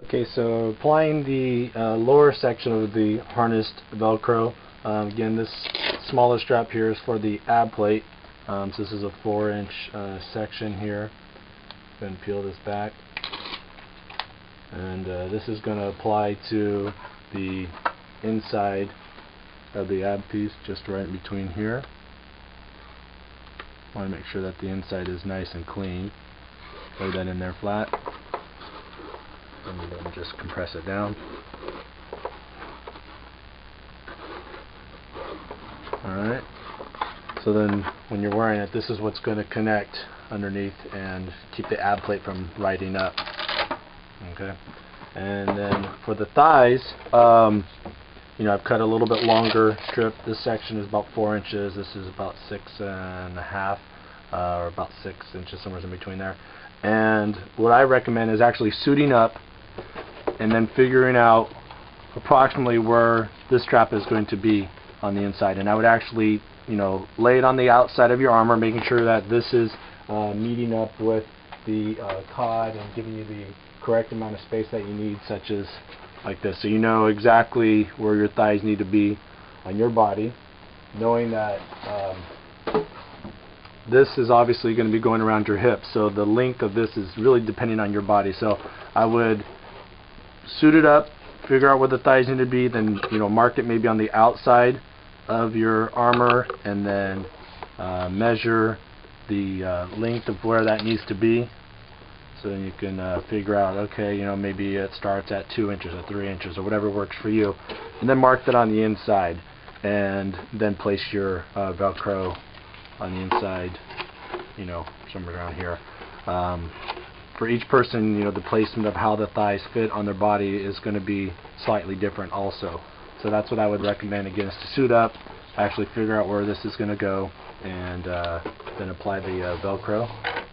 Okay, so applying the lower section of the harnessed Velcro. Again, this smaller strap here is for the ab plate. So this is a 4-inch section here. Go ahead and peel this back. And this is going to apply to the inside of the ab piece, just right in between here. Want to make sure that the inside is nice and clean. Lay that in there flat. And then just compress it down. Alright. So then when you're wearing it, this is what's going to connect underneath and keep the ab plate from riding up. Okay. And then for the thighs, I've cut a little bit longer strip. This section is about 4 inches. This is about 6.5, or about 6 inches, somewhere in between there. And what I recommend is actually suiting up and then figuring out approximately where this strap is going to be on the inside. And I would actually, lay it on the outside of your armor, making sure that this is meeting up with the cod and giving you the correct amount of space that you need, such as like this. So you know exactly where your thighs need to be on your body, knowing that this is obviously going to be going around your hips. So the length of this is really depending on your body. So I would suit it up, figure out where the thighs need to be, then mark it maybe on the outside of your armor, and then measure the length of where that needs to be. So then you can figure out, okay, maybe it starts at 2 inches or 3 inches or whatever works for you, and then mark that on the inside, and then place your Velcro on the inside, somewhere around here. For each person, the placement of how the thighs fit on their body is going to be slightly different also. So that's what I would recommend, again, is to suit up, actually figure out where this is going to go, and then apply the Velcro.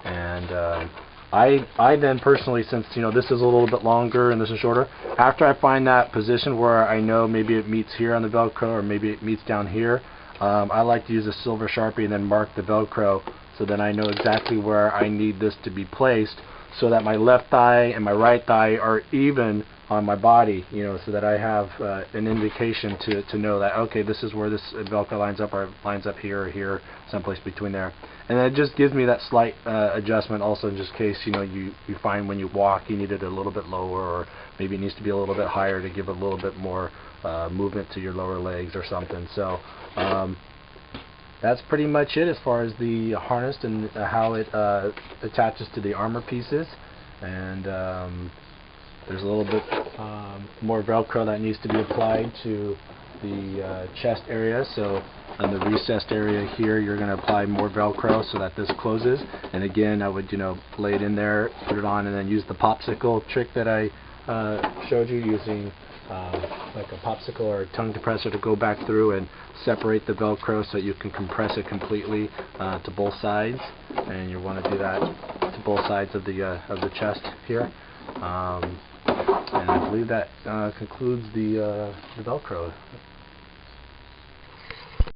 And I then personally, since this is a little bit longer and this is shorter, after I find that position where I know maybe it meets here on the Velcro or maybe it meets down here, I like to use a silver Sharpie and then mark the Velcro, so then I know exactly where I need this to be placed, so that my left thigh and my right thigh are even on my body, so that I have an indication to know that, okay, this is where this Velcro lines up, or it lines up here or here, someplace between there. And it just gives me that slight adjustment also, in just case you find when you walk you need it a little bit lower, or maybe it needs to be a little bit higher to give a little bit more movement to your lower legs or something. So that's pretty much it as far as the harness and how it attaches to the armor pieces. And there's a little bit more Velcro that needs to be applied to the chest area. So on the recessed area here, you're going to apply more Velcro so that this closes. And again, I would lay it in there, put it on, and then use the popsicle trick that I showed you, using like a popsicle or a tongue depressor to go back through and separate the Velcro so you can compress it completely to both sides. And you want to do that to both sides of the chest here. And I believe that concludes the Velcro.